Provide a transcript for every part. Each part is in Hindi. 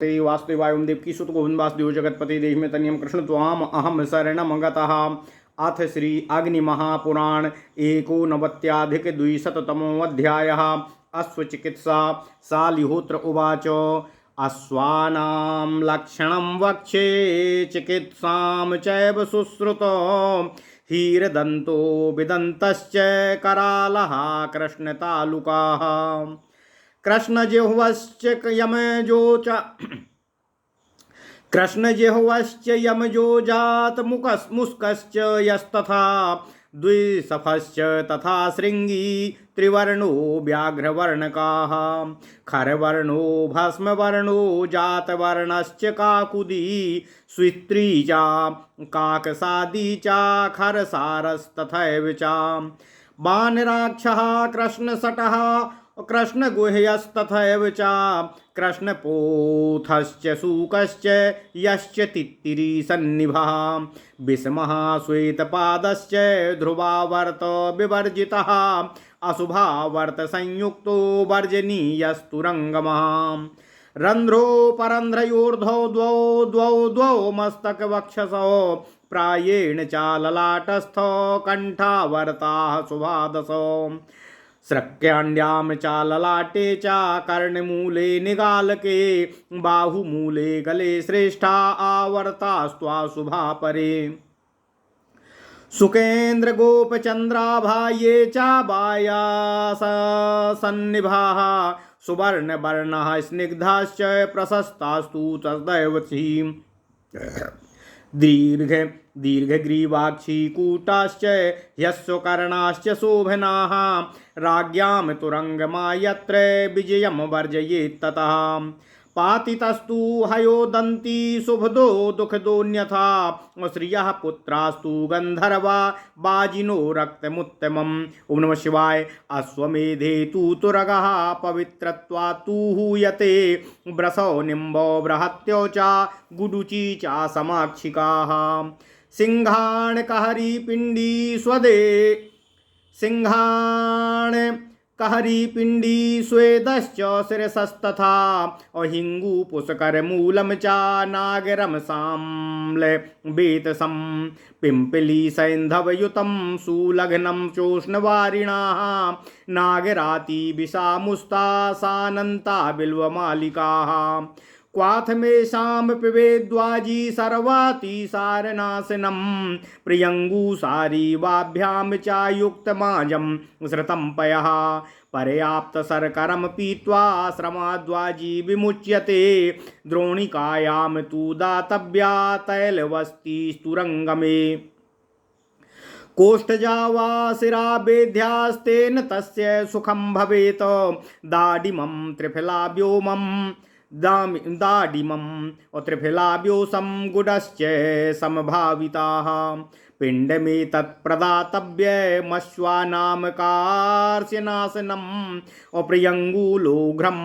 ते वासुदेवाय ओम देवकी सुत गोविंद वासुदेव जगतपति देहि में तनियम कृष्ण त्वाम अहम शरणम गतः। अथ श्री अग्नि महापुराण एकोनवत्याधिक द्विशततमोऽध्यायः। अश्वचिकित्सा। सालिहोत्र उवाच अश्वानां लक्षणं वक्षे चिकित्सां चैव सुश्रुतो हीरदन्तो विदन्तश्च करालः कृष्णतालुकाः कृष्णजिह्वश्च यमजोच कृष्णजिह्वश्च यमजोजात मुस्कश्च यस्तथा द्विसफश्च तथा शृंगी त्रिवर्णो व्याघ्रवर्णकाः खरवर्णो भस्मवर्णो जातवर्णश्च काकुदी स्वित्री च काकसादी च खरसारस्तथैव च बाणराक्षः कृष्णसटः कृष्णगुह्यस्तथैव च कृष्णपोथश्च शूकश्च यश्च तित्तिरीसन्निभः विषमः श्वेतपादश्च ध्रुवावर्त विवर्जितः अशुभावर्त संयुक्तो वर्जनीयस्तुरङ्गमः रन्ध्रोपरन्ध्रयोर्ध्वौ द्वौ द्वौ द्वौ मस्तकवक्षसौ प्रायेण च ललाटस्थौ कण्ठावर्ताः शुभादसौ स्रक्याण्ड्यां च ललाटे च कर्णमूले निगालके बाहुमूले गले श्रेष्ठा आवर्तास्त्वाशुभा परे सुकेन्द्र गोपचंद्राभा ये च बायास सन्निभाः सुवर्णवर्णः स्निग्धाश्च प्रशस्तास्तु तदैवती दीर्घ दीर्घग्रीवाक्षी कूटाश्च ह्यस्वकर्णाश्च शोभनाः राज्ञां तुरंगमा यत्र विजयं वर्जयेत् ततः पातितस्तु हयोदन्ती शुभदो दुःखदोऽन्यथा श्रियः पुत्रास्तु गन्धर्वा बाजिनो रक्तमुत्तमम्। ओम नमः शिवाय। अश्वमेधे तु तुरगः पवित्रत्वात् तु हूयते व्रसो निम्बो बृहत्यो च गुडुची च समाक्षिकाः सिंहाण कहरी पिंडी स्वदे सिंहाण कहरी पिंडी स्वेदश्च शिरसस्तथा अहिंगु पुष्करमूलं च नागरं साम्ल वेतसं पिम्पली सैन्धवयुतं सुलग्नं चोष्णवारिणाः नागराती विषामुस्ता सानन्ता बिल्वमालिकाः क्वाथमेषां पिबेद्वाजी सर्वातिसारनाशनं प्रियङ्गुसारी वाभ्यां च युक्तमाजं श्रुतं पयः पर्याप्तशर्करं पीत्वा श्रमाद्वाजी विमुच्यते द्रोणिकायां तु दातव्या तैलवस्तिस्तुरङ्गमे कोष्ठजा वा शिरावेद्यास्तेन तस्य सुखं भवेत् दाडिमं त्रिफलाव्योमं दाडिमं त्रिफलाव्योसं गुडश्च समभाविताः पिण्डमे तत्प्रदातव्यमश्वानां कार्ष्यनाशनम् अप्रियङ्गुलोघ्रं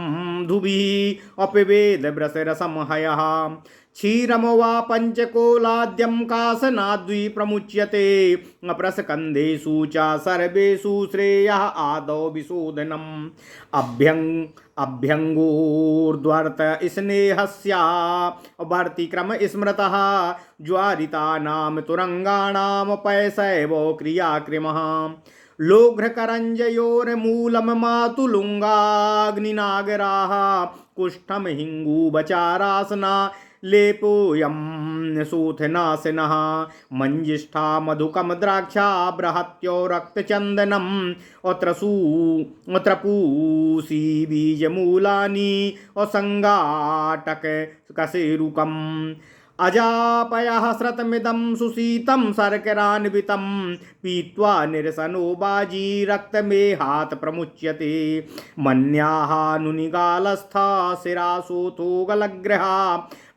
धुभिः अपिवेदव्रसरसंहयः क्षीरम वा पंचकोलाद्यं कासनाद्वि प्रमुच्यते प्रस्कन्धेषु च सर्वेषु श्रेयः आदौ विशोधनम् अभ्यङ्गूर्ध्वर्त स्नेहस्या वर्तिक्रम स्मृतः ज्वारितानां तुरङ्गाणां पैसैव क्रियाकृमः लोघ्रकरञ्जयोर्मूलं मातुलुङ्गाग्निनागराः कुष्ठं हिङ्गुबचारासना लेपोऽयं सूथनाशनः मञ्जिष्ठा मधुकं द्राक्षा बृहत्यो रक्तचन्दनम् अत्रपूसी बीजमूलानि असङ्गाटक कशेरुकम् अजापयः श्रतमिदं सुशीतं शर्करान्वितं पीत्वा निरसनो बाजी रक्तमेहात् प्रमुच्यते मन्याः नुनिगालस्था शिरासोथो गलग्रहा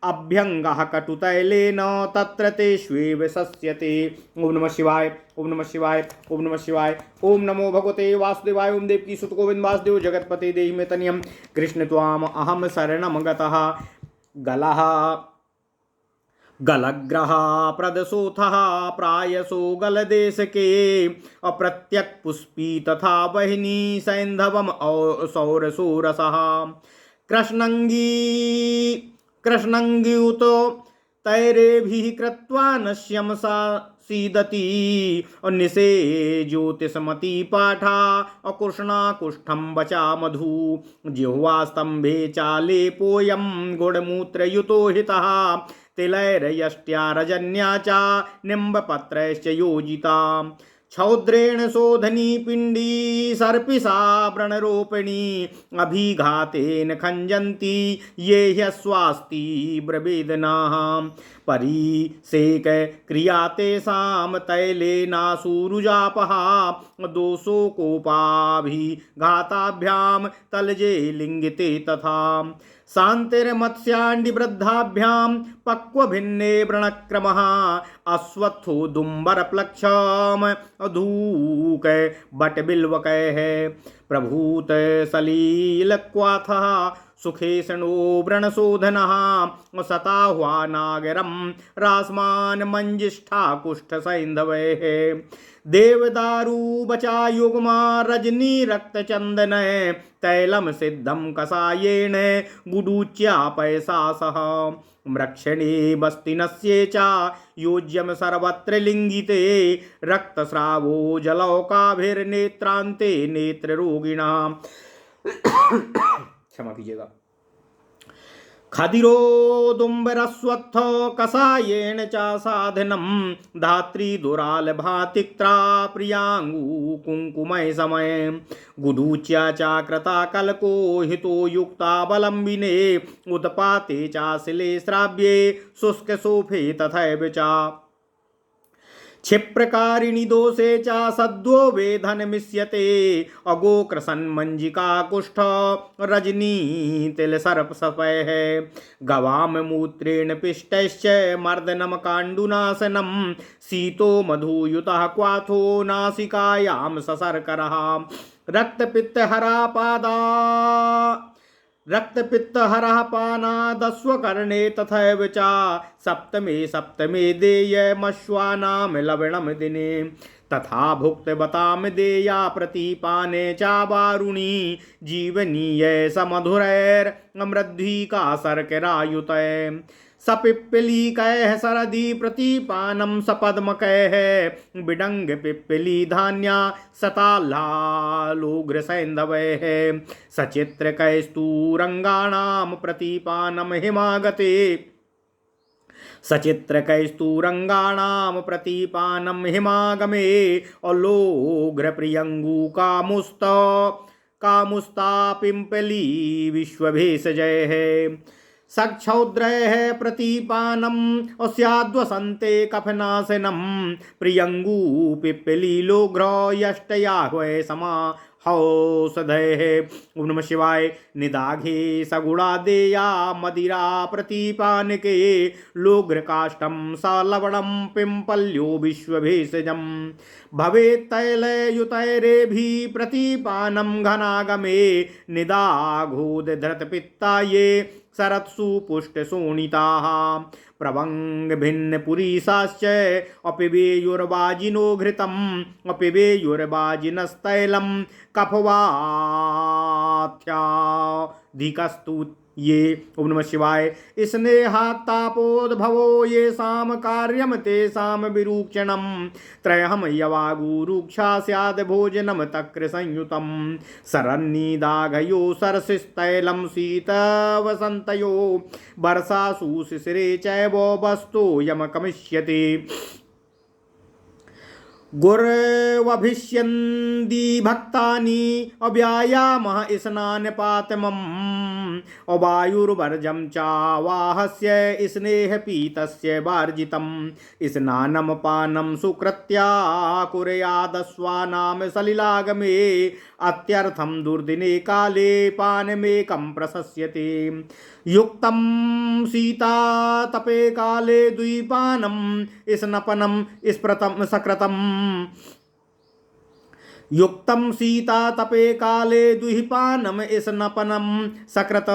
अभ्यङ्गः कटुतैलेन तत्र तेष्वेव शस्यते। ओम नमः शिवाय। ओम नमः शिवाय। ओम नमः शिवाय। ओम नमो भगवते वासुदेवाय। ओम देवकी सुत गोविंद वासुदेव जगतपते देहि में तनियम कृष्ण त्वाम अहम शरणम गतः। गलः गलग्रह प्रदसोथः प्रायसो गलदेशके अप्रत्यक् पुष्पी तथा वहिनी सैन्धवम सौरसोरसः कृष्णंगी कृष्णङ्ग्युत तैरेभिः कृत्वा नश्यं सा सीदति निशे ज्योतिषमती पाठा अकृष्णाकुष्ठं वचा मधु जिह्वास्तम्भे चालेपोऽयं गुडमूत्रयुतो हितः तिलैर्यष्ट्या रजन्या च निम्बपत्रैश्च योजिता क्षौद्रेण शोधनी पिंडी सर्पिषा व्रणरोपिणी अभिघातेन खंजन्ति ये ह्यस्वास्ति ब्रवेदनाः परिसेक क्रिया तेषां तैलेनासुरुजापः दोषो कोपाभिघाताभ्यां तलजे लिंगिते तथा शान्तिर्मत्स्याण्डिवृद्धाभ्यां पक्वभिन्ने व्रणक्रमः अश्वत्थोदुम्बरप्लक्षम् अधूक बटबिल्वकैः प्रभूत सलीलक्वाथः सुखेशनो व्रणशोधनः सताह्वानागरं रास्मान् मञ्जिष्ठा कुष्ठसैन्धवैः देवदारुबचायुग्मा रजनी रक्तचन्दन तैलं सिद्धं कषायेण गुडूच्यापयसा सह म्रक्षणे बस्तिनस्ये च योज्यं सर्वत्र लिङ्गिते रक्तस्रावो जलौकाभिर्नेत्रान्ते नेत्ररोगिणां क्षमा कीजिएगा खदिरोदुम्बरस्वत्थ कषायेण च साधनं धात्री दुरालभातिक्त्रा प्रियाङ्गू कुङ्कुमय समय गुडूच्या च कृता कलको हितो युक्तावलम्बिने उत्पाते चाशिले श्राव्ये शुष्कशोफे तथैव च क्षिप्रकारिणि दोषे च सद्वो वेधनमिष्यते अगोक्रसन्मञ्जिका कुष्ठ रजनी तिलसर्पसपैः गवां मूत्रेण पिष्टैश्च मर्दनं काण्डुनाशनं शीतो मधुयुतः क्वाथो नासिकायां ससर्करः रक्तपित्तहरः पानादस्वकर्णे तथैव च सप्तमे देयमश्वानां लवणं दिने तथा भुक्तवतां देया प्रतिपाने चावारुणी जीवनीय समधुरैरमृद्धिका शर्करायुतै सपिप्पलीकैः सरदि प्रतिपानं सपद्मकैः बिडंग पिप्पली धान्या सताल्लालोग्रसैन्धवैः सचित्रकैस्तूरङ्गाणां प्रतिपानं हिमागते सचित्रकैस्तूरङ्गाणां प्रतिपानं हिमागमे कामुस्ता पिम्पली विश्वभेषजैः सक्षौद्रैः प्रतिपानम् अस्याद्वसन्ते कफनाशनं प्रियङ्गू पिप्पलीलोघ्र यष्टयाह्वय समाहौषधैः ओम नमः शिवाय निदाघे सगुणादेया मदिरा प्रतिपानके लोघ्रकाष्ठं सलवणं पिम्पल्यो विश्वभेषजं भवेत् तैलयुतैरेभिः प्रतिपानं घनागमे निदाघोदधृतपित्ताये शरत्सु पुष्टशोणिताः प्रभङ्गभिन्नपुरीशाश्च अपिबेयुर्वाजिनो घृतम् अपिबेयुर्वाजिनस्तैलं कफवाथ्याधिकस्तु ये ओम नमः शिवाय स्नेहात्तापोद्भवो येषां कार्यं तेषां विरूक्षणं त्रयहं यवागुरुक्षा स्याद् भोजनं तक्रसंयुतं शरन्निदाघयो सरसिस्तैलं शीतवसन्तयो वर्षासु शिशिरे चैव वस्तोऽयमकमिष्यति गुर्वभिष्यन्ति भक्तानि अव्यायामः स्नानपातमम् अवायुर्वर्जं चावाहस्य स्नेहपीतस्य वार्जितं स्नानं पानं सुकृत्या कुर्यादस्वानां सलिलागमे अत्यर्थं दुर्दिने काले पानमेकं प्रशस्यते युक्तं शीतातपे काले द्विपानं स्नपनं स्प्रतं सकृतं युक्तं शीतातपे काले दुहिपानं स्नपनं सकृत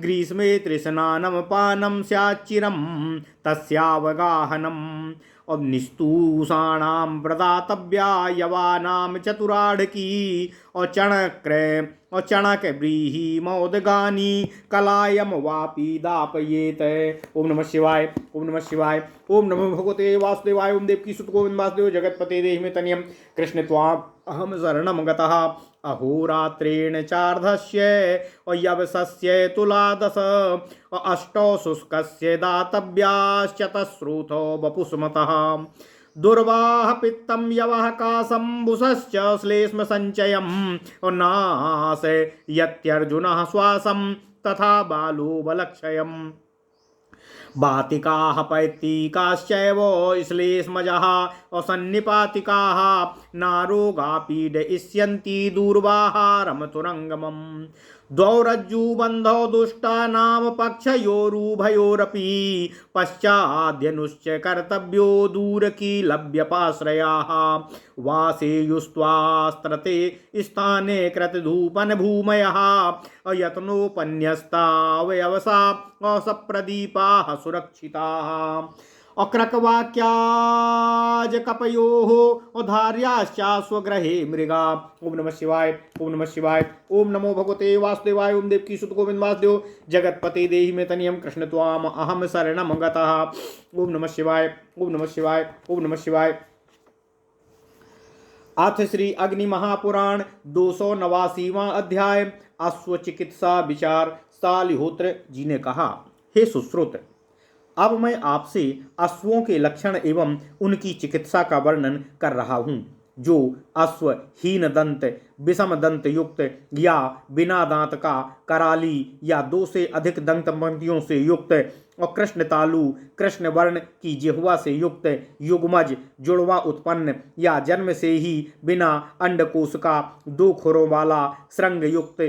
ग्रीष्मे तृष्णानं पानं स्याच्चिरं तस्यावगाहनम् और निस्तूषाणाम प्रदातव्या यवानाम चतुराढ़की और चणक व्रीहि मौदगानी कलायम वापी दापयेत। ओम नमः शिवाय, ओम नमः शिवाय, ओम नमो भगवते वासुदेवाय। ओम देवकी सुत गोविंद वासुदेव जगतपते देहि मे तनियम कृष्ण त्वाम् अहम शरणं गतः। अहोरात्रेण चार्धस्य यवसस्य तुलादश अष्टौ शुष्कस्य दातव्याश्चतस्रुतो वपुष्मतः। दुर्वाह पित्तं यवः काशम्बुसश्च श्लेष्म संचयं नाश यत्यर्जुनः श्वासं तथा बालो बलक्षयम्। बातिकाः पैत्तिकाश्चैव श्लेष्मजः असन्निपातिकाः नारोगापीडयिष्यन्ति दूर्वाहारं तुरङ्गमम्। द्वौ रज्जुबन्धौ दुष्टानां पक्षयोरुभयोरपि पश्चाद्यनुश्च कर्तव्यो दूरकीलव्यपाश्रयाः। वासेयुस्त्वास्त्रते स्थाने कृतधूपन भूमयः यत्नोपन्यस्तावयवसा असप्रदीपाः सुरक्षिताः। अक्रकवाक्याज कपयोः धार्याश्चाश्वग्रहे मृगा। ओम नमः शिवाय, ओम नमः शिवाय, ओम नमो भगवते वासुदेवाय। ओम देवकी सुत गोविंद वासुदेव जगतपते देहि मे तनियम कृष्ण त्वाम अहम शरणं गतः। ओम नमः शिवाय, ओम नमः शिवाय, ओम नमः शिवाय। अथ श्री अग्नि महापुराण 289वां अध्याय अश्व चिकित्सा विचार। सालिहोत्र जी ने कहा, हे सुश्रुत, अब मैं आपसे अश्वों के लक्षण एवं उनकी चिकित्सा का वर्णन कर रहा हूँ। जो अश्व हीन दंत, विषम दंत युक्त या बिना दांत का, कराली या 2 से अधिक दंत पंक्तियों से युक्त और कृष्ण तालु, कृष्ण वर्ण की जिह्वा से युक्त, युग्मज, जुड़वा उत्पन्न या जन्म से ही बिना अंडकोश का, 2 खुरों वाला, श्रृंग युक्त,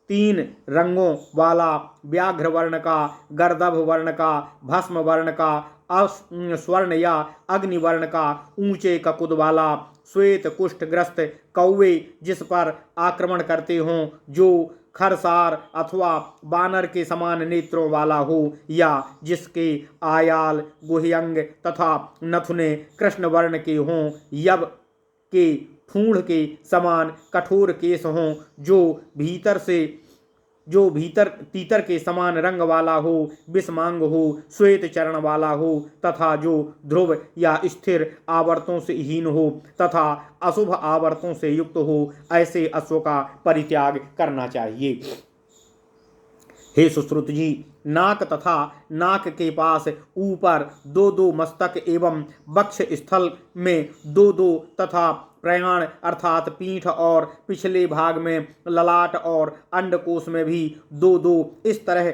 3 रंगों वाला, व्याघ्र वर्ण का, गर्दभ वर्ण का, भस्म वर्ण का, स्वर्ण या अग्निवर्ण का, ऊंचे ककुद वाला, श्वेत कुष्ठग्रस्त कौवे जिस पर आक्रमण करते हों, जो खरसार अथवा बानर के समान नेत्रों वाला हो, या जिसके आयाल, गुह्यंग तथा नथुने कृष्ण वर्ण के हों, यव के ठूंठ के समान कठोर केस हों, जो भीतर तीतर के समान रंग वाला हो, विषमांग हो, श्वेत चरण वाला हो, तथा जो ध्रुव या स्थिर आवर्तों से हीन हो तथा अशुभ आवर्तों से युक्त हो, ऐसे अश्व का परित्याग करना चाहिए। हे सुश्रुत जी, नाक तथा नाक के पास ऊपर 2-2 मस्तक एवं वक्ष स्थल में 2-2 तथा प्रयाण अर्थात पीठ और पिछले भाग में ललाट और अंडकोश में भी 2-2 इस तरह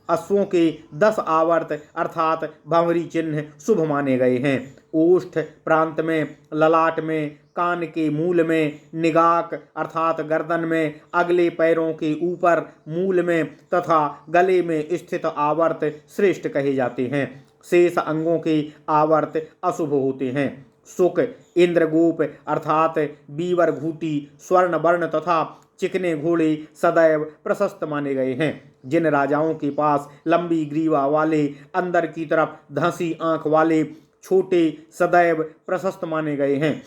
अश्वों के 10 आवर्त अर्थात भंवरी चिन्ह शुभ माने गए हैं। ओष्ठ प्रांत में, ललाट में, कान के मूल में, निगाक अर्थात गर्दन में, अगले पैरों के ऊपर मूल में तथा गले में स्थित आवर्त श्रेष्ठ कहे जाते हैं। शेष अंगों के आवर्त अशुभ होते हैं। सुक, इंद्रगोप अर्थात बीवर घूटी, स्वर्ण वर्ण तथा चिकने घोड़े सदैव प्रशस्त माने गए हैं। जिन राजाओं के पास लंबी ग्रीवा वाले, अंदर की तरफ धंसी आंख वाले छोटे सदैव प्रशस्त माने गए हैं।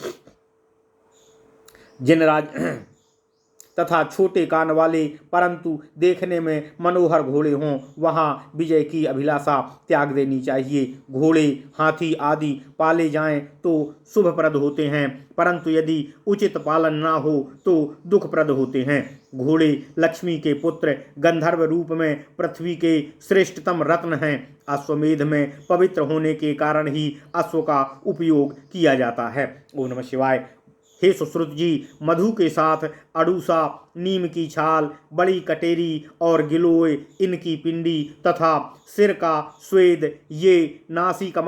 जिन तथा छोटे कान वाले परंतु देखने में मनोहर घोड़े हों, वहाँ विजय की अभिलाषा त्याग देनी चाहिए। घोड़े, हाथी आदि पाले जाएं तो शुभप्रद होते हैं, परंतु यदि उचित पालन ना हो तो दुखप्रद होते हैं। घोड़े लक्ष्मी के पुत्र, गंधर्व रूप में पृथ्वी के श्रेष्ठतम रत्न हैं। अश्वमेध में पवित्र होने के कारण ही अश्व का उपयोग किया जाता है। ओम नमः शिवाय। हे सुश्रुत जी, मधु के साथ अड़ूसा, नीम की छाल, बड़ी कटेरी और गिलोय, इनकी पिंडी तथा सिर का स्वेद ये नासिका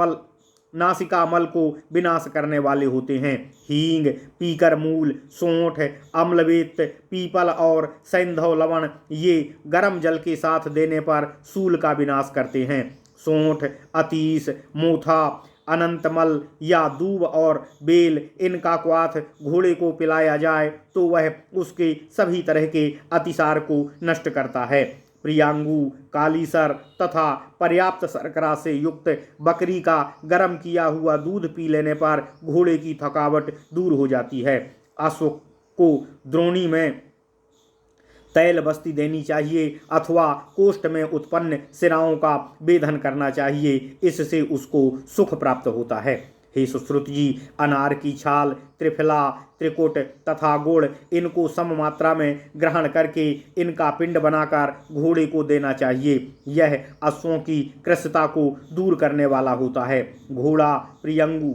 मल को विनाश करने वाले होते हैं। हींग, पीकर मूल, सोंठ, अम्लवेत, पीपल और सैंधव लवण ये गर्म जल के साथ देने पर सूल का विनाश करते हैं। सोंठ, अतीस, मोथा, अनंतमल या दूब और बेल, इनका क्वाथ घोड़े को पिलाया जाए तो वह उसके सभी तरह के अतिसार को नष्ट करता है। प्रियांगु, कालीसर तथा पर्याप्त शर्करा से युक्त बकरी का गर्म किया हुआ दूध पी लेने पर घोड़े की थकावट दूर हो जाती है। अश्व को द्रोणी में तैल बस्ती देनी चाहिए अथवा कोष्ठ में उत्पन्न सिराओं का वेधन करना चाहिए, इससे उसको सुख प्राप्त होता है। हे सुश्रुत जी, अनार की छाल, त्रिफला, त्रिकुट तथा गुड़ इनको सम मात्रा में ग्रहण करके इनका पिंड बनाकर घोड़े को देना चाहिए। यह अश्वों की कृशता को दूर करने वाला होता है। घोड़ा प्रियंगु,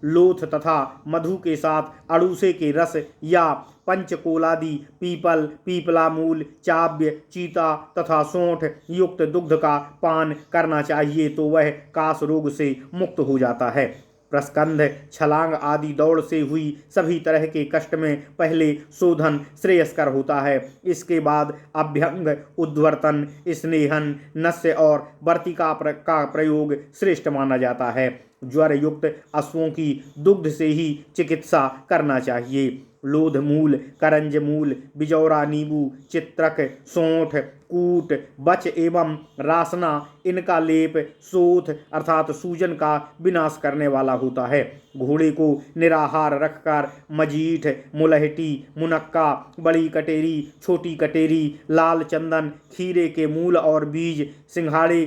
लोथ तथा मधु के साथ अड़ूसे के रस या पंचकोलादि, पीपल, पीपला मूल, चाव्य, चीता तथा सोंठ युक्त दुग्ध का पान करना चाहिए तो वह कास रोग से मुक्त हो जाता है। प्रस्कंध, छलांग आदि दौड़ से हुई सभी तरह के कष्ट में पहले शोधन श्रेयस्कर होता है। इसके बाद अभ्यंग, उद्वर्तन, स्नेहन, नस्य और वर्तिका का प्रयोग श्रेष्ठ माना जाता है। ज्वर युक्त अश्वों की दुग्ध से ही चिकित्सा करना चाहिए। लोध मूल, करंज मूल, बिजौरा नींबू, चित्रक, सोंठ, कूट, बच एवं रासना इनका लेप सोथ अर्थात सूजन का विनाश करने वाला होता है। घोड़े को निराहार रखकर मजीठ, मुलहटी, मुनक्का, बड़ी कटेरी, छोटी कटेरी, लाल चंदन, खीरे के मूल और बीज, सिंघाड़े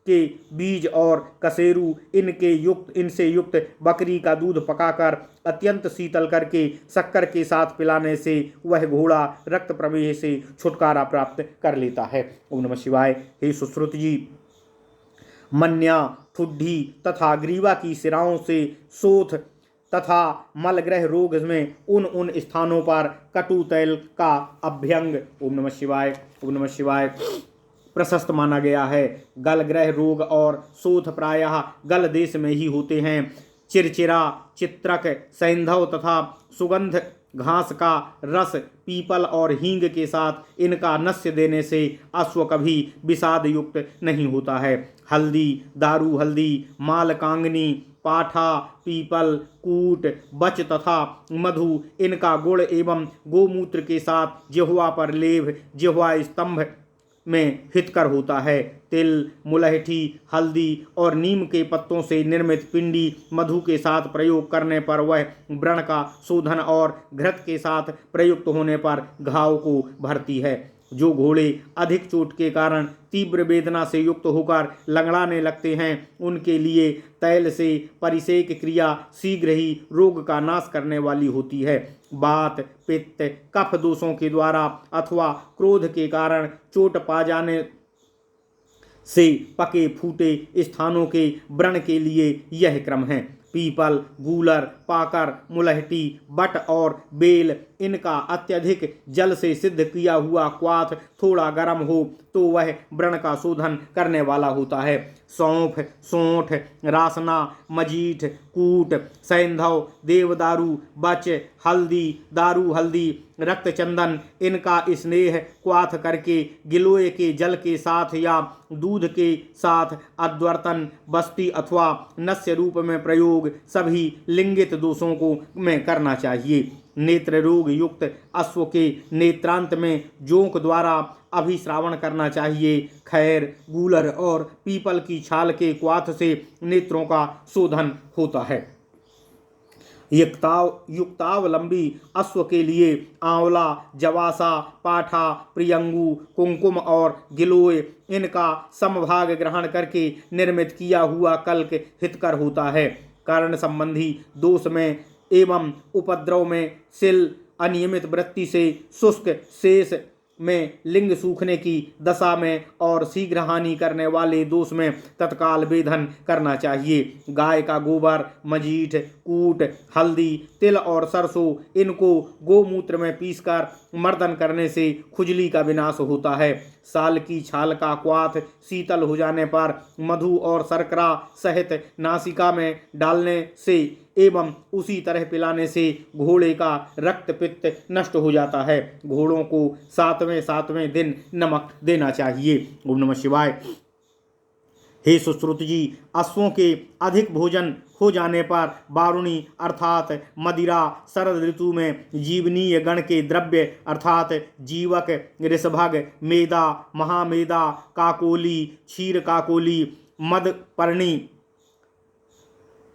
के बीज और कसेरू इनसे युक्त बकरी का दूध पकाकर अत्यंत शीतल करके शक्कर के साथ पिलाने से वह घोड़ा रक्त प्रमेह से छुटकारा प्राप्त कर लेता है। ओम नमः शिवाय। हे सुश्रुत जी, मन्या, ठुड्ढी तथा ग्रीवा की सिराओं से शोथ तथा मलग्रह रोग में उन स्थानों पर कटु तैल का अभ्यंग ओम नमः शिवाय ओम नमः शिवाय प्रशस्त माना गया है। गलग्रह रोग और शोथ प्रायः गल देश में ही होते हैं। चिरचिरा, चित्रक, सैंधव तथा सुगंध घास का रस, पीपल और हींग के साथ इनका नस्य देने से अश्व कभी विषाद युक्त नहीं होता है। हल्दी, दारू हल्दी, मालकांगनी, पाठा, पीपल, कूट, बच तथा मधु इनका गुड़ एवं गोमूत्र के साथ जिह्वा पर लेव जिह्वा स्तंभ में हितकर होता है। तिल, मुलहठी, हल्दी और नीम के पत्तों से निर्मित पिंडी मधु के साथ प्रयोग करने पर वह व्रण का शोधन और घृत के साथ प्रयुक्त होने पर घाव को भरती है। जो घोड़े अधिक चोट के कारण तीव्र वेदना से युक्त होकर लंगड़ाने लगते हैं उनके लिए तैल से परिसेक क्रिया शीघ्र ही रोग का नाश करने वाली होती है। बात, पित्त, कफ दोषों के द्वारा अथवा क्रोध के कारण चोट पा जाने से पके फूटे स्थानों के व्रण के लिए यह क्रम है। पीपल, गूलर, पाकर, मुलहटी, बट और बेल इनका अत्यधिक जल से सिद्ध किया हुआ क्वाथ थोड़ा गर्म हो तो वह व्रण का शोधन करने वाला होता है। सौंफ, सोंठ, रासना, मजीठ, कूट, सैंधव, देवदारू, बच, हल्दी, दारू हल्दी, रक्तचंदन इनका स्नेह क्वाथ करके गिलोय के जल के साथ या दूध के साथ अद्वर्तन, बस्ती अथवा नस्य रूप में प्रयोग सभी लिंगित दोषों को में करना चाहिए। नेत्र रोग युक्त अश्व के नेत्रांत में जोंक द्वारा अभिश्रावण करना चाहिए। खैर, गूलर और पीपल की छाल के क्वाथ से नेत्रों का शोधन होता है। युक्तावलंबी अश्व के लिए आंवला, जवासा, पाठा, प्रियंगु, कुंकुम और गिलोय इनका समभाग ग्रहण करके निर्मित किया हुआ कल्क हितकर होता है। कारण संबंधी दोष में एवं उपद्रव में सिल, अनियमित वृत्ति से शुष्क शेष में, लिंग सूखने की दशा में और शीघ्र हानि करने वाले दोष में तत्काल वेधन करना चाहिए। गाय का गोबर, मजीठ, कूट, हल्दी, तिल और सरसों इनको गोमूत्र में पीसकर मर्दन करने से खुजली का विनाश होता है। साल की छाल का क्वाथ शीतल हो जाने पर मधु और शर्करा सहित नासिका में डालने से एवं उसी तरह पिलाने से घोड़े का रक्त पित्त नष्ट हो जाता है। घोड़ों को सातवें दिन नमक देना चाहिए। ओम नमः शिवाय। हे सुश्रुत जी, अश्वों के अधिक भोजन हो जाने पर वारुणी अर्थात मदिरा शरद ऋतु में जीवनीय गण के द्रव्य अर्थात जीवक, ऋषभग, मेदा, महामेदा, काकोली, क्षीर काकोली, मदपर्णी,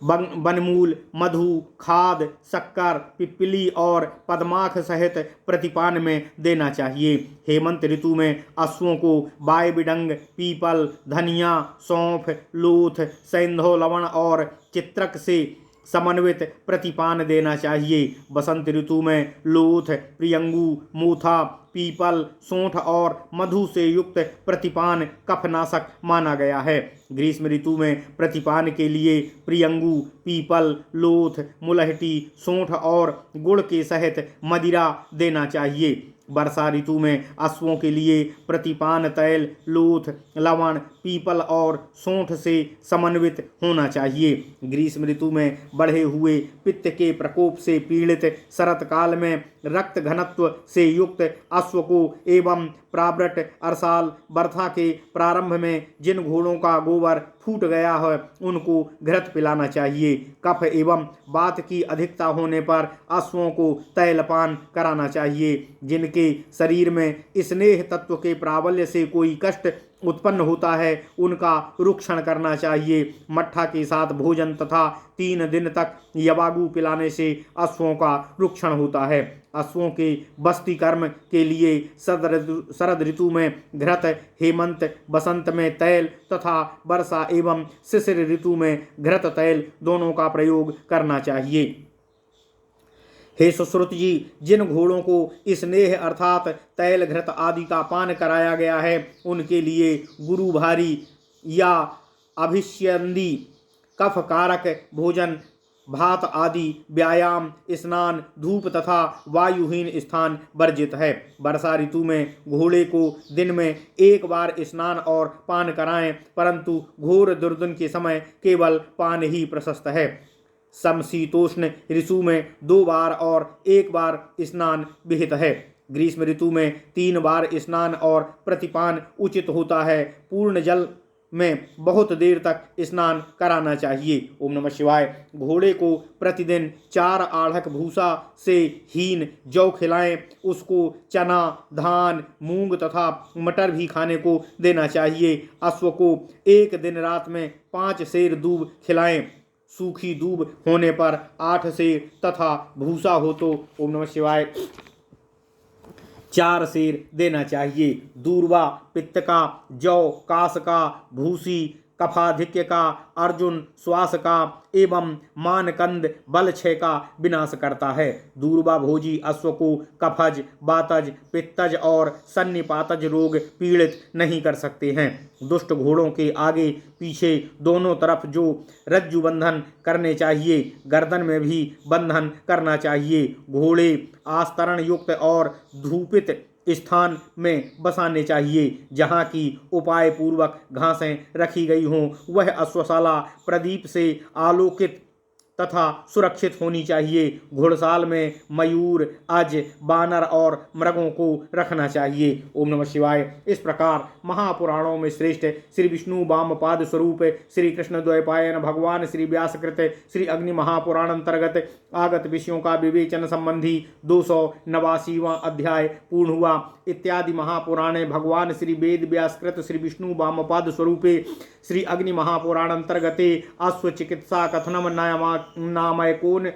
बनमूल, मधु, खाद, शक्कर, पिप्पली और पद्माख सहित प्रतिपान में देना चाहिए। हेमंत ऋतु में अश्वों को बायबिडंग, पीपल, धनिया, सौंफ, लोथ, सैंधव लवण और चित्रक से समन्वित प्रतिपान देना चाहिए। बसंत ऋतु में लोथ, प्रियंगू, मोथा, पीपल, सोंठ और मधु से युक्त प्रतिपान कफनाशक माना गया है। ग्रीष्म ऋतु में प्रतिपान के लिए प्रियंगू, पीपल, लोथ, मुलहटी, सोंठ और गुड़ के सहित मदिरा देना चाहिए। वर्षा ऋतु में अश्वों के लिए प्रतिपान तैल, लोथ, लवण, पीपल और सोंठ से समन्वित होना चाहिए। ग्रीष्म ऋतु में बढ़े हुए पित्त के प्रकोप से पीड़ित शरत काल में रक्त घनत्व से युक्त अश्व को एवं प्रावृट अरसाल वर्षा के प्रारंभ में जिन घोड़ों का गोबर फूट गया है उनको घृत पिलाना चाहिए। कफ एवं वात की अधिकता होने पर अश्वों को तैलपान कराना चाहिए। जिनके शरीर में स्नेह तत्व के प्राबल्य से कोई कष्ट उत्पन्न होता है उनका रुक्षण करना चाहिए। मट्ठा के साथ भोजन तथा 3 दिन तक यवागु पिलाने से अश्वों का रुक्षण होता है। अश्वों के बस्ती कर्म के लिए शरद ऋतु में घृत, हेमंत बसंत में तैल तथा वर्षा एवं शिशिर ऋतु में घृत तैल दोनों का प्रयोग करना चाहिए। हे सुश्रुत जी, जिन घोड़ों को स्नेह अर्थात तैल, घृत आदि का पान कराया गया है उनके लिए गुरु भारी या अभिष्यंदी कफ कारक भोजन, भात आदि, व्यायाम, स्नान, धूप तथा वायुहीन स्थान वर्जित है। वर्षा ऋतु में घोड़े को दिन में 1 बार स्नान और पान कराएं, परंतु घोर दुर्दिन के समय केवल पान ही प्रशस्त है। समशीतोष्ण ऋतु में 2 बार और 1 बार स्नान विहित है। ग्रीष्म ऋतु में 3 बार स्नान और प्रतिपान उचित होता है। पूर्ण जल में बहुत देर तक स्नान कराना चाहिए। ओम नमः शिवाय। घोड़े को प्रतिदिन 4 आढ़क भूसा से हीन जौ खिलाएं। उसको चना, धान, मूंग तथा मटर भी खाने को देना चाहिए। अश्व को 1 दिन रात में 5 सेर दूब खिलाएं। सूखी दूब होने पर 8 सेर तथा भूसा हो तो ओम नमः शिवाय 4 सेर देना चाहिए। दूर्वा पित्त का, जौ कास का, भूसी कफाधिक्य का, अर्जुन श्वास का एवं मानकंद बलक्षय का विनाश करता है। दूर्वा भोजी अश्व को कफज, वातज, पित्तज और सन्निपातज रोग पीड़ित नहीं कर सकते हैं। दुष्ट घोड़ों के आगे पीछे दोनों तरफ जो रज्जु बंधन करने चाहिए, गर्दन में भी बंधन करना चाहिए। घोड़े आस्तरण युक्त और धूपित स्थान में बसाने चाहिए। जहाँ की उपाय पूर्वक घासें रखी गई हों वह अश्वशाला प्रदीप से आलोकित तथा सुरक्षित होनी चाहिए। घुड़साल में मयूर, अज, बानर और मृगों को रखना चाहिए। ओम नमः शिवाय। इस प्रकार महापुराणों में श्रेष्ठ श्री विष्णु वामपाद स्वरूप श्री कृष्ण द्वैपायन भगवान श्री व्यासकृत श्री अग्नि महापुराण अंतर्गत आगत विषयों का विवेचन संबंधी 289वां अध्याय पूर्ण हुआ। इत्यादि महापुराणे भगवान श्री वेद व्यासकृत श्री विष्णु वामपाद स्वरूपे श्री अग्नि महापुराण अंतर्गते अश्व चिकित्सा कथनम नामैकोन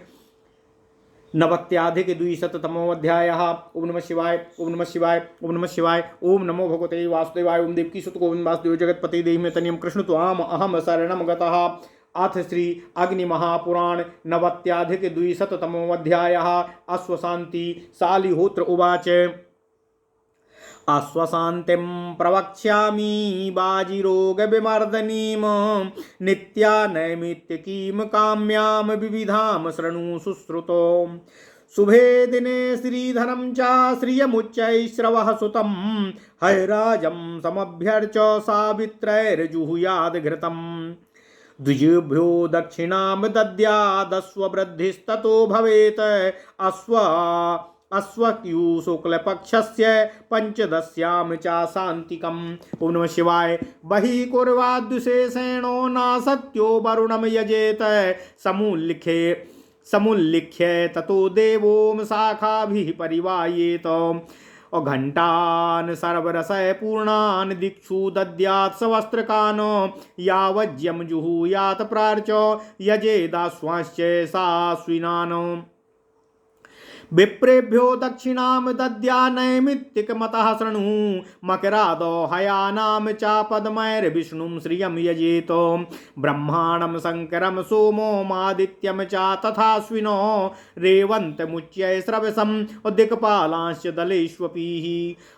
नवत्याधिक द्विशततमोऽध्यायः। ओम नमः शिवाय। ओम नमः शिवाय। ओम नमः शिवाय। ओम नमो भगवते वासुदेवाय। ओम देवकी सुत गोविंद वासुदेव जगतपति देहि में तनियम कृष्ण त्वाम अहम शरणम गतः। अथ श्री अग्नि महापुराण नवत्याधिक द्विशततमोऽध्यायः। अश्वशान्ति सालिहोत्र उवाच अश्वशान्तिं प्रवक्ष्यामि बाजिरोगविमर्दनीं नित्या नैमित्तिकीं काम्यां विविधां शृणु सुश्रुतो। शुभे दिने श्रीधरं च श्रियमुच्चैश्रवः सुतं हैराजं समभ्यर्च सावित्रैर्जुहुयाद्घृतम्। द्विजेभ्यो दक्षिणां दद्यादश्ववृद्धिस्ततो भवेत्। अश्व अश्वक्यू शुक्लपक्षस्य पंचदश्याम चा शांतिकम्। ओम नमः शिवाय। बहि कुर्वाद्विशेषेणो न सत्यो वरुणम यजेत समुल्लिख्य ततो देवोम शाखाभिः परिवायेत। और घंटान सर्वरसय पूर्णान दिक्षु दद्यात् सवस्त्रकान यावज्यम जुहुयात प्रार्च यजेदाश्वाश्च सास्विनान। विप्रेभ्यो दक्षिणाम दद्या नैमित्तिकमतः शृणु मकरादो हयानाम चापदमैर्विष्णुं श्रियं यजेत। ब्रह्माणं शंकरं सोमो मादित्यं च तथाश्विनो रेवन्तमुच्य श्रवसं दिक्पालांश्च दलेष्वपीः।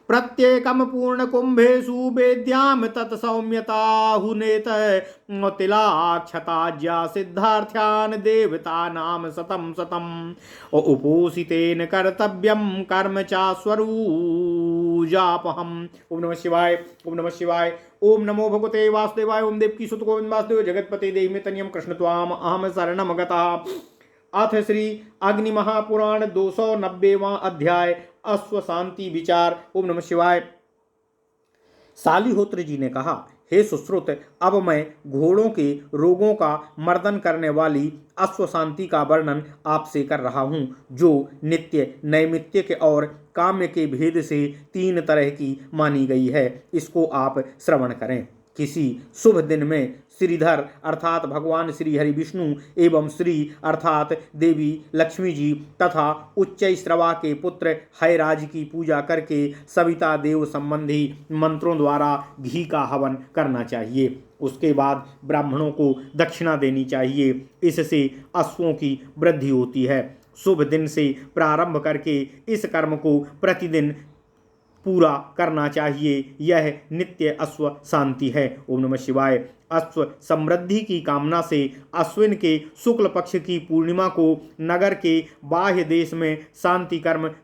प्रत्येकं पूर्णकुम्भेषु वेद्यां तत्सौम्यताहुनेत तिलाक्षताज्या सिद्धार्थ्यान् देवतानां शतं शतम्। उपोषितेन कर्तव्यं कर्म चास्वरूजापहम्। ओम नमः शिवाय। ओम नमः शिवाय। ओम नमो भगवते वासुदेवाय। ओम देवकी सुत गोविंद वासुदेव जगतपते देहि में तनियम कृष्ण त्वाम अहम शरणम गतः। अथ श्री अग्नि महापुराण 290वां अध्याय अश्व शांति विचार। ओम नमः शिवाय। शालिहोत्र जी ने कहा, हे सुश्रुत, अब मैं घोड़ों के रोगों का मर्दन करने वाली अश्वशांति का वर्णन आपसे कर रहा हूँ, जो नित्य, नैमित्तिक और काम्य के भेद से 3 तरह की मानी गई है। इसको आप श्रवण करें। किसी शुभ दिन में श्रीधर अर्थात भगवान श्री हरि विष्णु एवं श्री अर्थात देवी लक्ष्मी जी तथा उच्चैश्रवा के पुत्र हैराज की पूजा करके सविता देव संबंधी मंत्रों द्वारा घी का हवन करना चाहिए। उसके बाद ब्राह्मणों को दक्षिणा देनी चाहिए। इससे अश्वों की वृद्धि होती है। शुभ दिन से प्रारंभ करके इस कर्म को प्रतिदिन पूरा करना चाहिए। यह नित्य अश्व शांति है। ओम नमः शिवाय। अश्व समृद्धि की कामना से अश्विन के शुक्ल पक्ष की पूर्णिमा को नगर के बाह्य देश में शांति कर्म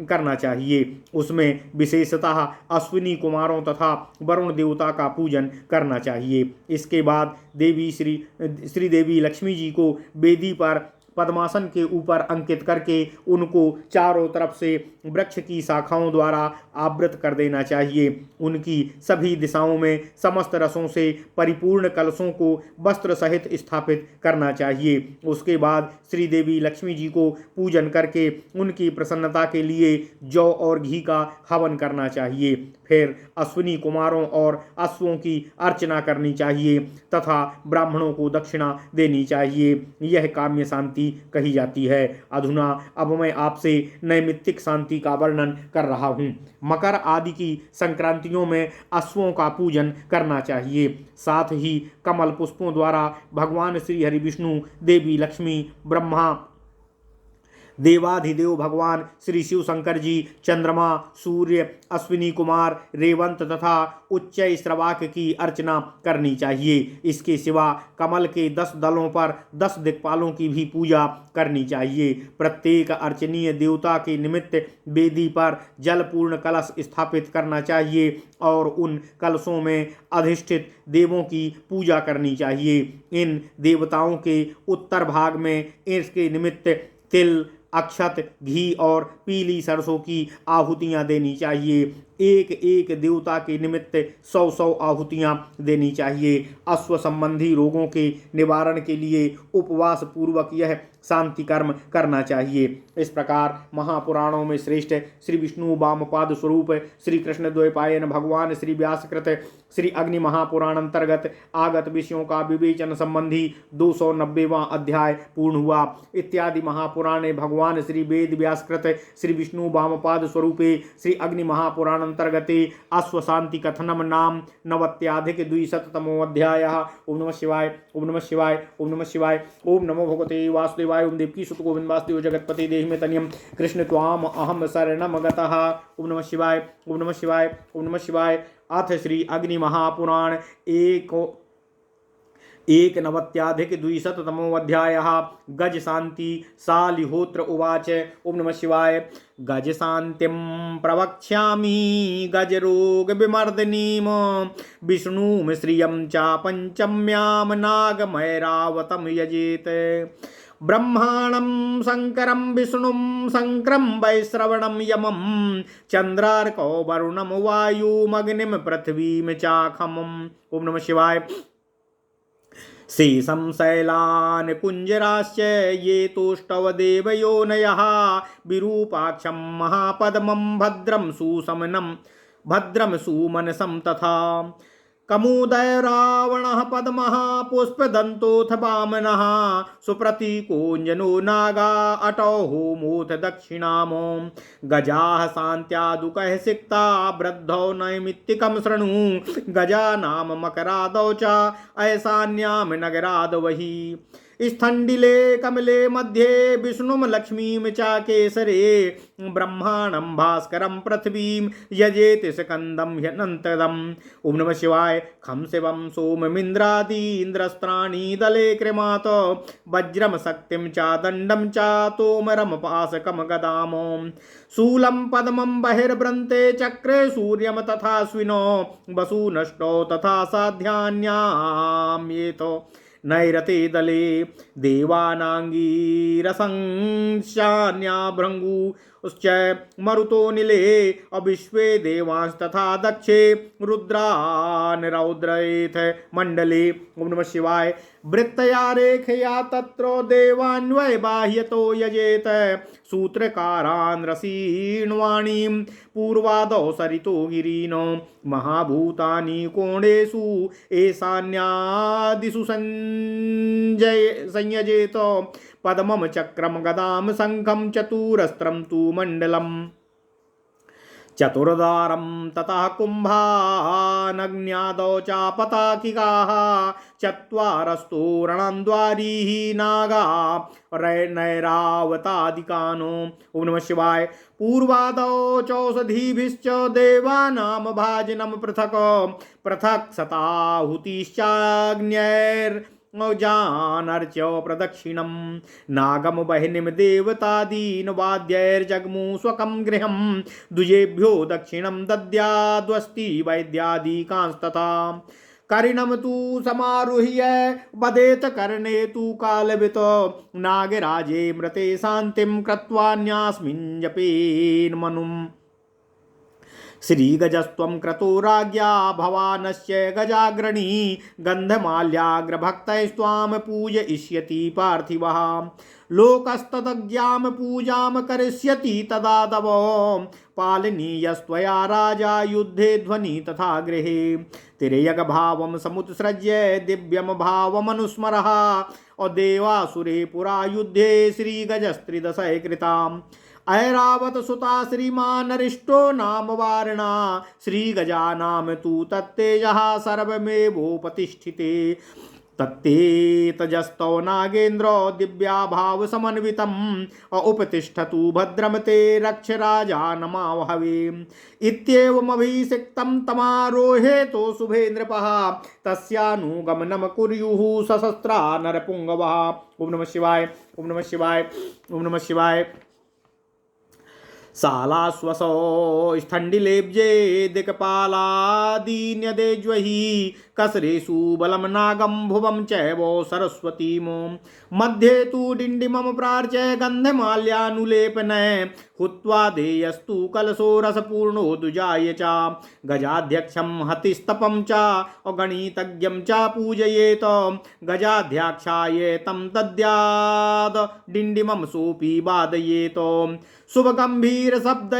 करना चाहिए। उसमें विशेषतः अश्विनी कुमारों तथा वरुण देवता का पूजन करना चाहिए। इसके बाद देवी श्री देवी लक्ष्मी जी को वेदी पर पद्मासन के ऊपर अंकित करके उनको चारों तरफ से वृक्ष की शाखाओं द्वारा आवृत कर देना चाहिए। उनकी सभी दिशाओं में समस्त रसों से परिपूर्ण कलशों को वस्त्र सहित स्थापित करना चाहिए। उसके बाद श्री देवी लक्ष्मी जी को पूजन करके उनकी प्रसन्नता के लिए जौ और घी का हवन करना चाहिए। फिर अश्विनी कुमारों और अश्वों की अर्चना करनी चाहिए तथा ब्राह्मणों को दक्षिणा देनी चाहिए। यह काम्य शांति कही जाती है। अधुना अब मैं आपसे नैमित्तिक शांति का वर्णन कर रहा हूँ। मकर आदि की संक्रांतियों में अश्वों का पूजन करना चाहिए। साथ ही कमल पुष्पों द्वारा भगवान श्री हरि विष्णु, देवी लक्ष्मी, ब्रह्मा, देवाधिदेव भगवान श्री शिव शंकर जी, चंद्रमा, सूर्य, अश्विनी कुमार, रेवंत तथा उच्चैश्रवाक की अर्चना करनी चाहिए। इसके सिवा कमल के 10 दलों पर 10 दिक्पालों की भी पूजा करनी चाहिए। प्रत्येक अर्चनीय देवता के निमित्त वेदी पर जलपूर्ण कलश स्थापित करना चाहिए और उन कलशों में अधिष्ठित देवों की पूजा करनी चाहिए। इन देवताओं के उत्तर भाग में इसके निमित्त तिल, अक्षत, घी और पीली सरसों की आहुतियाँ देनी चाहिए। एक एक देवता के निमित्त 100 आहुतियाँ देनी चाहिए। अश्व संबंधी रोगों के निवारण के लिए उपवास पूर्वक यह शांति कर्म करना चाहिए। इस प्रकार महापुराणों में श्रेष्ठ श्री विष्णु वामपाद स्वरूप श्री कृष्ण द्वैपायन भगवान श्री व्यासकृत श्री अग्नि महापुराण अंतर्गत आगत विषयों का विवेचन संबंधी 290वां अध्याय पूर्ण हुआ। इत्यादि महापुराणे भगवान श्री वेद व्यासकृत श्री विष्णु वामपाद स्वरूपे श्री अग्नि महापुराण अंतर्गते अश्व शांति कथनम नाम 90+200तमो अध्यायः। ओम नमः शिवाय। ओम नमः शिवाय। ओम नमः शिवाय। ओम नमो भगवते वासुदेवाय। ओम देवकी सुत गोविंद वासुदेव जगतपति देहि में तनियम कृष्ण त्वाम अहम शरणम गतः। ओम नमः शिवाय। ओम नमः शिवाय। ओम नमः शिवाय। अथ श्री अग्नि महापुराण 190+200तमो अध्यायः। गज शांति। शालिहोत्र उवाच। ओम नमः शिवाय। गज शांतिं प्रवक्ष्यामि गजरोग विमर्दिनीं विष्णुं श्रियं च पंचम्यां नागमैरावतं यजेत। ब्रह्माणं शंकरं विष्णुं शंकरं वैश्रवणं यमं चंद्रार्कौ वरुणं वायुमग्निं पृथ्वीं चाखमम्। ओम नमः शिवाय। शेषं शैलान् कुञ्जराश्च ये तुष्टव देवयोनयः विरूपाक्षं महापद्मं भद्रं सुशमनं भद्रं सुमनसं तथा कमुदय रावणः पद्मः पुष्पदन्तोऽथ वामनः सुप्रतीकोऽञ्जनो नागा अटौ होमोऽथ दक्षिणामो गजाः शान्त्यादुकः सिक्ता वृद्धौ नैमित्तिकं शृणु गजानाम मकरादौ च ऐशान्यां नगरादवहि स्थण्डिले कमले मध्ये विष्णुं लक्ष्मीं च केसरे ब्रह्माणं भास्करं पृथ्वीं यजेति स्कन्दं ह्यनन्तदम्। ओम नमः शिवाय। खं शिवं सोममिन्द्रादि इन्द्रस्त्राणि दले कृमात वज्रं शक्तिं च दण्डं च तोमरं पाशकं गदामो शूलं पद्मं बहिर्वृन्ते चक्रे सूर्यं तथाश्विनो वसुनष्टौ तथा साध्यान्याम्येतो नैरते दले देवानांगीरसंशान्या भृंगु उश्च मरुतो निले अविश्वे देवांस्तथा दक्षे रुद्रान् रौद्रयेथ मण्डले। ओम नमः शिवाय। वृत्तया रेखया तत्रो देवान्वय बाह्यतो यजेत सूत्रकारान् रसीण्वाणीं पूर्वादौ सरितो गिरीनो महाभूतानि कोणेषु ईशान्यादिषु संयजेत पद्मं चक्रं गदां शङ्खं चतुरस्त्रं तु मण्डलम् चतुर्द्वारं ततः कुम्भानग्न्यादौ च पताकिकाः चत्वारस्तोरणद्वारीः नागा नैरावतादिकानो। ओम नमः शिवाय। पूर्वादौ चौषधीभिश्च देवानां भाजनं पृथक् पृथक् सताहुतिश्चाग्न्यैर्जानर्च्य प्रदक्षिणं नागम बहिनीं देवतादीन् वाद्यैर्जग्मु स्वकं गृहं द्विजेभ्यो दक्षिणं दद्याद्वस्ति वैद्यादिकांस्तथा करिणं तु समारुह्य वदेत कर्णे तु कालवित नागराजे मृते शान्तिं कृत्वान्यास्मिन् जपेन्मनुम् श्रीगजस्त्वं क्रतो राज्ञा भवानस्य गजाग्रणी गन्धमाल्याग्रभक्तैस्त्वां पूजयिष्यति पार्थिवः लोकस्तदज्ञां पूजां करिष्यति तदादव पालनीयस्त्वया राजा युद्धे ध्वनि तथा गृहे तिर्यगभावं समुत्सृज्य दिव्यं भावमनुस्मरः अदेवासुरे पुरा युद्धे श्रीगजस्त्रिदशै कृताम् ऐरावत सुता श्रीमानरिष्टो नाम वारणा श्रीगजानां तु तत्तेजः सर्वमेवोपतिष्ठिते तत्तेतजस्तौ नागेन्द्र दिव्याभावसमन्वितम् उपतिष्ठतु भद्रं ते रक्ष राजानमावहवे इत्येवमभिषिक्तं तमारोहेतो शुभेन्द्रपः तस्यानुगमनं कुर्युः सशस्त्रा नरपुङ्गवः। ओम नमः शिवाय। ओम नमः शिवाय। ओम नमः शिवाय। शालाश्वसो स्थण्डिलेब्जे दिक्पालादीन्यदेज्वहि कसरेषु बलं नागं भुवं चैव सरस्वतीमो मध्ये तु डिण्डिमं प्रार्च्य गन्धमाल्यानुलेपने हुत्वा देयस्तु कलशो रसपूर्णो दुजाय च गजाध्यक्षं हतिस्तपं च अगणितज्ञं च पूजयेत गजाध्यक्षाय तं दद्याद् डिण्डिमं सोऽपि वादयेत शुभगंभीर शब्द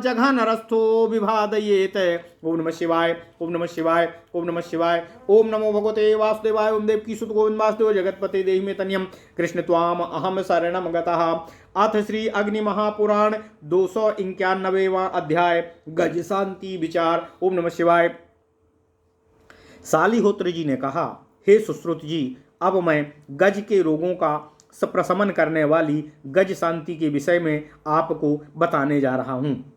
जघनरस्थो विभादयेत। ओम नमः शिवाय। ओम नमः शिवाय। ओम नमः शिवाय। ओम नमो भगवते वासुदेवाय। ओम देवकी सुत गोविंद वासुदेव जगतपते देहि मे तन्यम कृष्ण त्वाम अहम शरणम गतः। अथ श्री अग्नि महापुराण 291वां अध्याय गज शांति विचार। ओम नमः शिवाय। शालिहोत्र जी ने कहा, हे सुश्रुत जी, अब मैं गज के रोगों का प्रशमन करने वाली गज शांति के विषय में आपको बताने जा रहा हूँ।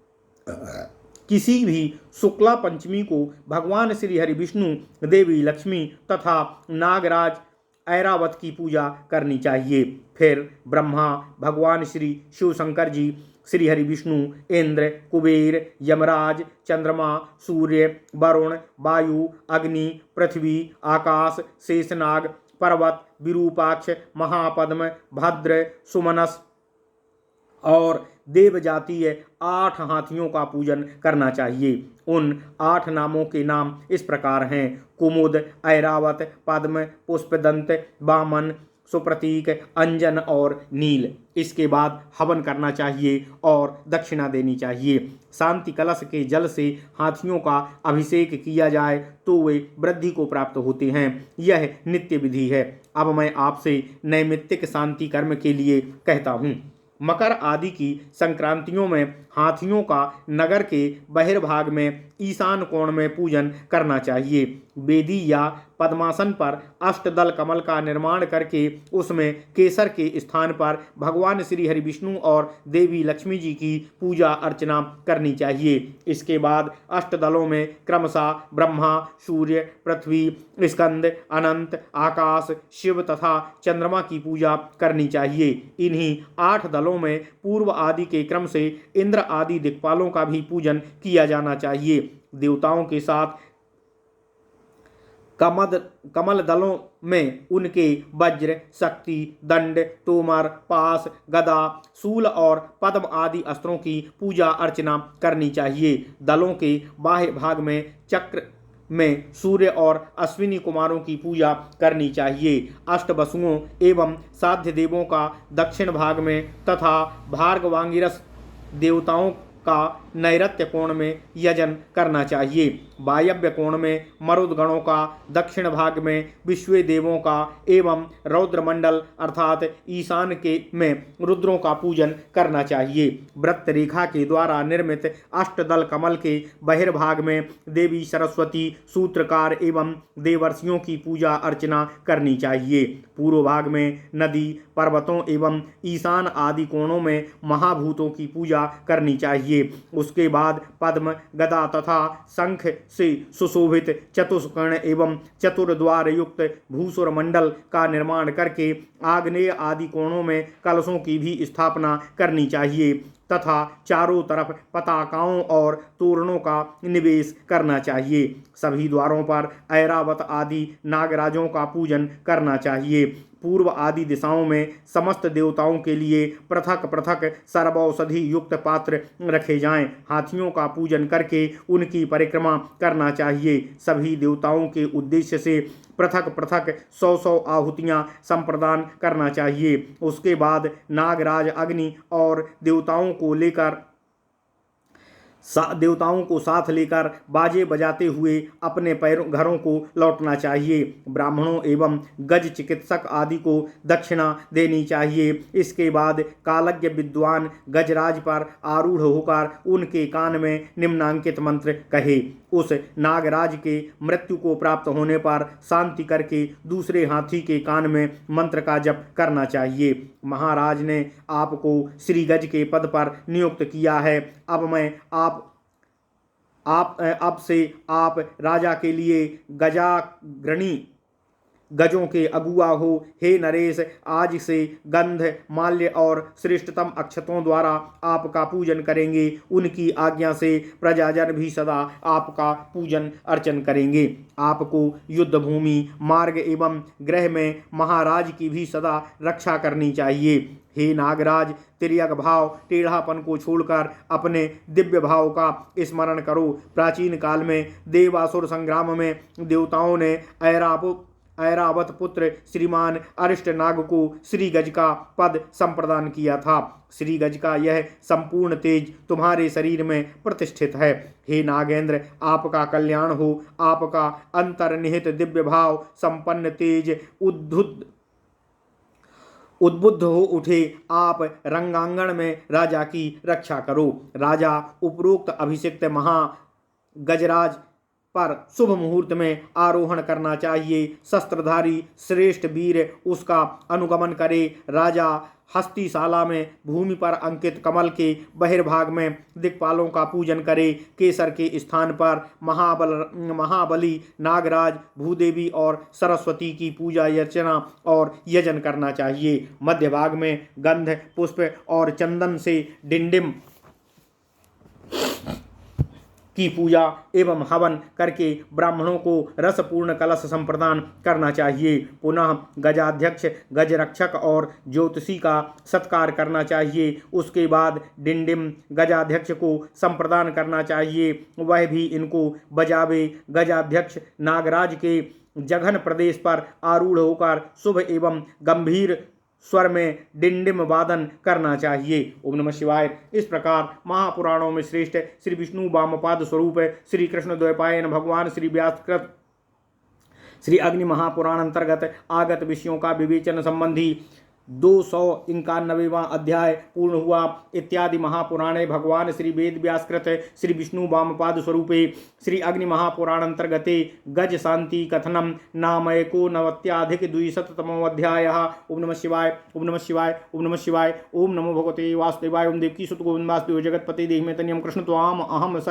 किसी भी शुक्ला पंचमी को भगवान श्री हरि विष्णु, देवी लक्ष्मी तथा नागराज ऐरावत की पूजा करनी चाहिए। फिर ब्रह्मा, भगवान श्री शिव शंकर जी, श्री हरि विष्णु, इंद्र, कुबेर, यमराज, चंद्रमा, सूर्य, वरुण, वायु, अग्नि, पृथ्वी, आकाश, शेषनाग, पर्वत, विरूपाक्ष, महापद्म, भद्र, सुमनस और देव जातीय 8 हाथियों का पूजन करना चाहिए। उन 8 नामों के नाम इस प्रकार हैं: कुमुद, ऐरावत, पद्म, पुष्पदंत, वामन, सुप्रतीक, अंजन और नील। इसके बाद हवन करना चाहिए और दक्षिणा देनी चाहिए। शांति कलश के जल से हाथियों का अभिषेक किया जाए तो वे वृद्धि को प्राप्त होते हैं। यह नित्य विधि है। अब मैं आपसे नैमित्तिक शांति कर्म के लिए कहता हूँ। मकर आदि की संक्रांतियों में हाथियों का नगर के बहिर्भाग में ईशान कोण में पूजन करना चाहिए। वेदी या पद्मासन पर अष्टदल कमल का निर्माण करके उसमें केसर के स्थान पर भगवान श्री हरि विष्णु और देवी लक्ष्मी जी की पूजा अर्चना करनी चाहिए। इसके बाद अष्टदलों में क्रमशः ब्रह्मा, सूर्य, पृथ्वी, स्कंद, अनंत, आकाश, शिव तथा चंद्रमा की पूजा करनी चाहिए। इन्हीं 8 दलों में पूर्व आदि के क्रम से इंद्र आदि दिक्पालों का भी पूजन किया जाना चाहिए। देवताओं के साथ कमल दलों में उनके वज्र, शक्ति, दंड, तोमर, पास, गदा, शूल और पद्म आदि अस्त्रों की पूजा अर्चना करनी चाहिए। दलों के बाह्य भाग में चक्र में सूर्य और अश्विनी कुमारों की पूजा करनी चाहिए। अष्टवसुओं एवं साध्य देवों का दक्षिण भाग में तथा भार्गवांगिरस देवताओं का नैऋत्य कोण में यजन करना चाहिए। वायव्य कोण में मरुदगणों का, दक्षिण भाग में विश्व देवों का एवं रौद्रमंडल अर्थात ईशान के में रुद्रों का पूजन करना चाहिए। वृत्त रेखा के द्वारा निर्मित अष्टदल कमल के बहिर्भाग में देवी सरस्वती, सूत्रकार एवं देवर्षियों की पूजा अर्चना करनी चाहिए। पूर्व भाग में नदी, पर्वतों एवं ईशान आदि कोणों में महाभूतों की पूजा करनी चाहिए। उसके बाद पद्म, गदा तथा शंख से सुशोभित चतुष्कर्ण एवं चतुर्द्वार युक्त भूसुर मंडल का निर्माण करके आग्नेय आदि कोणों में कलशों की भी स्थापना करनी चाहिए तथा चारों तरफ पताकाओं और तोरणों का निवेश करना चाहिए। सभी द्वारों पर ऐरावत आदि नागराजों का पूजन करना चाहिए। पूर्व आदि दिशाओं में समस्त देवताओं के लिए पृथक पृथक सर्वौषधि युक्त पात्र रखे जाएं। हाथियों का पूजन करके उनकी परिक्रमा करना चाहिए। सभी देवताओं के उद्देश्य से पृथक पृथक 100 आहुतियां संप्रदान करना चाहिए। उसके बाद नागराज अग्नि और देवताओं को साथ लेकर बाजे बजाते हुए अपने घरों को लौटना चाहिए। ब्राह्मणों एवं गज चिकित्सक आदि को दक्षिणा देनी चाहिए। इसके बाद कालज्ञ विद्वान गजराज पर आरूढ़ होकर उनके कान में निम्नांकित मंत्र कहे। उस नागराज के मृत्यु को प्राप्त होने पर शांति करके दूसरे हाथी के कान में मंत्र का जप करना चाहिए। महाराज ने आपको श्री गज के पद पर नियुक्त किया है। अब से आप राजा के लिए गजाग्रणी गजों के अगुआ हो। हे नरेश, आज से गंध, माल्य और श्रेष्ठतम अक्षतों द्वारा आपका पूजन करेंगे। उनकी आज्ञा से प्रजाजन भी सदा आपका पूजन अर्चन करेंगे। आपको युद्ध भूमि, मार्ग एवं गृह में महाराज की भी सदा रक्षा करनी चाहिए। हे नागराज, तिर्यक भाव, टेढ़ापन को छोड़कर अपने दिव्य भाव का स्मरण करो। प्राचीन काल में देवासुर संग्राम में देवताओं ने ऐरावत पुत्र श्रीमान अरिष्टनाग को श्री गज का पद संप्रदान किया था। श्री गज का यह संपूर्ण तेज तुम्हारे शरीर में प्रतिष्ठित है। हे नागेंद्र, आपका कल्याण हो। आपका अंतर्निहित दिव्य भाव संपन्न तेज उद्बुद्ध हो उठे। आप रंगांगण में राजा की रक्षा करो। राजा उपरोक्त अभिषिक्त गजराज पर शुभ मुहूर्त में आरोहण करना चाहिए। शस्त्रधारी श्रेष्ठ वीर उसका अनुगमन करे। राजा हस्तिशाला में भूमि पर अंकित कमल के बहिर्भाग में दिक्पालों का पूजन करे। केसर के स्थान पर महाबली, नागराज, भूदेवी और सरस्वती की पूजा अर्चना और यजन करना चाहिए। मध्य भाग में गंध, पुष्प और चंदन से डिंडिम की पूजा एवं हवन करके ब्राह्मणों को रसपूर्ण कलश संप्रदान करना चाहिए। पुनः गजाध्यक्ष, गजरक्षक और ज्योतिषी का सत्कार करना चाहिए। उसके बाद डिंडिम गजाध्यक्ष को संप्रदान करना चाहिए, वह भी इनको बजावे। गजाध्यक्ष नागराज के जघन प्रदेश पर आरूढ़ होकर शुभ एवं गंभीर स्वर में डिंडिम वादन करना चाहिए। ओम नमः शिवाय। इस प्रकार महापुराणों में श्रेष्ठ श्री विष्णु वामपाद स्वरूप श्री कृष्ण द्वैपायन भगवान श्री व्यासकृत श्री अग्नि महापुराण अंतर्गत आगत विषयों का विवेचन संबंधी 291वां अध्याय पूर्ण हुआ। इत्यादि महापुराणे भगवान श्री वेद व्यासकृत श्री विष्णु वामपाद स्वरूपे श्री अग्नि महापुराण अंतर्गते गज शांति कथनम नाम एकोनवत्याधिक द्विशततमोऽध्यायः। ओम नमः शिवाय, ओम नमः शिवाय, ओम नमः शिवाय। ओम नमो भगवते वासुदेवाय। ओम देवकी सुत गोविंद वासुदेव जगतपते देहि में तनियम कृष्ण त्वाम अहम